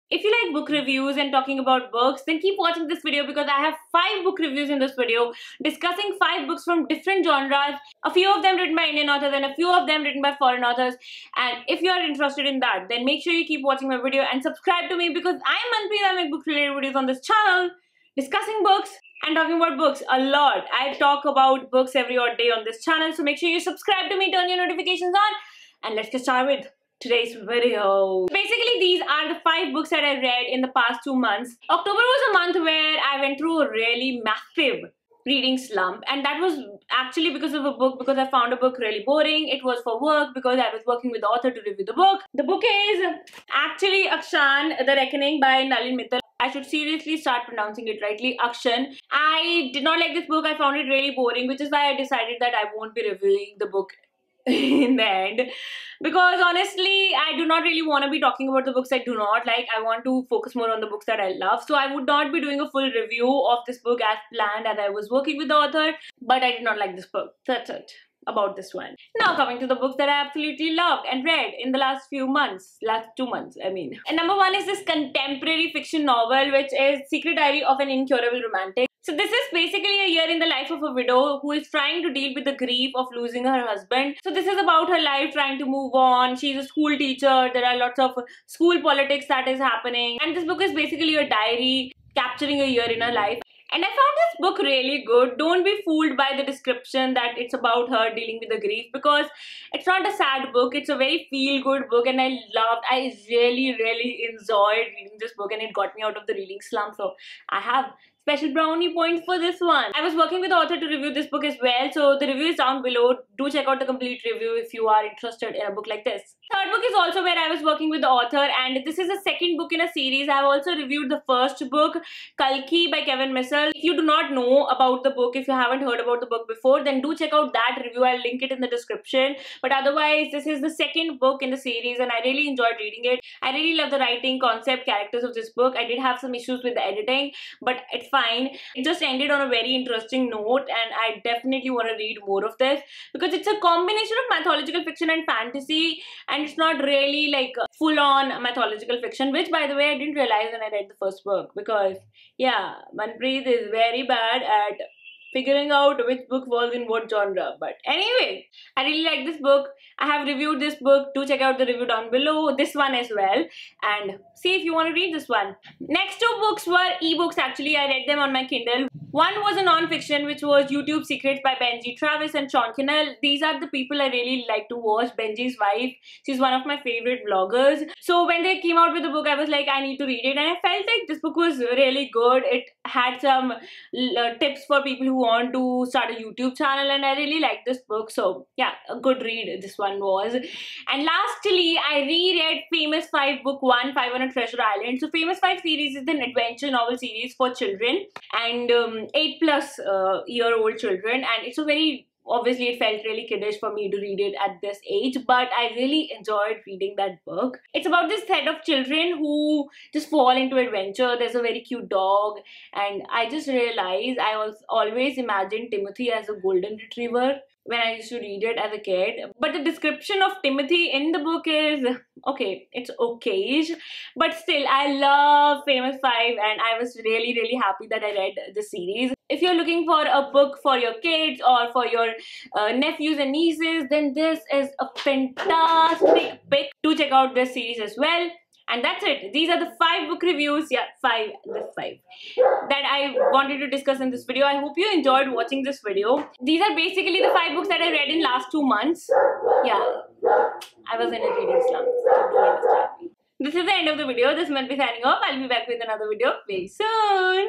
If you like book reviews and talking about books, then keep watching this video because I have 5 book reviews in this video discussing 5 books from different genres, a few of them written by Indian authors and a few of them written by foreign authors. And if you are interested in that, then make sure you keep watching my video and subscribe to me because I am Manpreet. I make book related videos on this channel discussing books and talking about books a lot. I talk about books every odd day on this channel, so make sure you subscribe to me, turn your notifications on, and let's get started with today's video. Basically, these are the 5 books that I read in the past 2 months. October was a month where I went through a really massive reading slump, and that was actually because of a book, because I found a book really boring. It was for work because I was working with the author to review the book. The book is actually Akshan, The Reckoning by Nalin Mittal. I should seriously start pronouncing it rightly, Akshan. I did not like this book. I found it really boring, which is why I decided that I won't be reviewing the book in the end, because honestly I do not really want to be talking about the books I do not like. I want to focus more on the books that I love, so I would not be doing a full review of this book as planned as I was working with the author, but I did not like this book. That's it about this one. Now coming to the books that I absolutely loved and read in the last 2 months I mean. And number 1 is this contemporary fiction novel, which is Secret Diary of an Incurable Romantic. So this is basically a year in the life of a widow who is trying to deal with the grief of losing her husband. So this is about her life trying to move on. She's a school teacher. There are lots of school politics that is happening. And this book is basically a diary capturing a year in her life. And I found this book really good. Don't be fooled by the description that it's about her dealing with the grief, because it's not a sad book. It's a very feel-good book, and I really enjoyed reading this book, and it got me out of the reading slump. So I have special brownie points for this one. I was working with the author to review this book as well, so the review is down below. Do check out the complete review if you are interested in a book like this. Third book is also where I was working with the author, and this is the second book in a series. I have also reviewed the first book, Kalki by Kevin Missel. If you do not know about the book, if you haven't heard about the book before, then do check out that review. I'll link it in the description. But otherwise, this is the second book in the series, and I really enjoyed reading it. I really love the writing, concept, characters of this book. I did have some issues with the editing, but it's fine. It just ended on a very interesting note, and I definitely want to read more of this because it's a combination of mythological fiction and fantasy, and it's not really like full-on mythological fiction, which by the way I didn't realize when I read the first book, because yeah, Manpreet is very bad at figuring out which book falls in what genre. But anyway, I really like this book. I have reviewed this book. Do check out the review down below, this one as well, and see if you want to read this one. Next 2 books were ebooks. Actually, I read them on my Kindle. One was a non-fiction, which was YouTube Secrets by Benji Travis and Sean Kinnell. These are the people I really like to watch. Benji's wife, she's one of my favorite vloggers. So when they came out with the book, I was like, I need to read it, and I felt like this book was really good. It had some tips for people who want to start a YouTube channel, and I really liked this book. So yeah, a good read this one was. And lastly, I reread Famous 5 Book 1, 5 on a Treasure Island. So Famous 5 series is an adventure novel series for children and 8+ year old children, and it's a very, obviously it felt really kiddish for me to read it at this age, but I really enjoyed reading that book. It's about this set of children who just fall into adventure. There's a very cute dog, and I just realized I was always imagined Timothy as a golden retriever when I used to read it as a kid. But the description of Timothy in the book is okay, it's okayish, but still I love Famous 5, and I was really happy that I read the series. If you're looking for a book for your kids or for your nephews and nieces, then this is a fantastic pick. Do check out this series as well. And that's it. These are the 5 book reviews, yeah, 5 that I wanted to discuss in this video. I hope you enjoyed watching this video. These are basically the 5 books that I read in last 2 months. Yeah, I was in a reading slump, so do understand me. This is the end of the video. This is Manpreet signing off. I'll be back with another video very soon.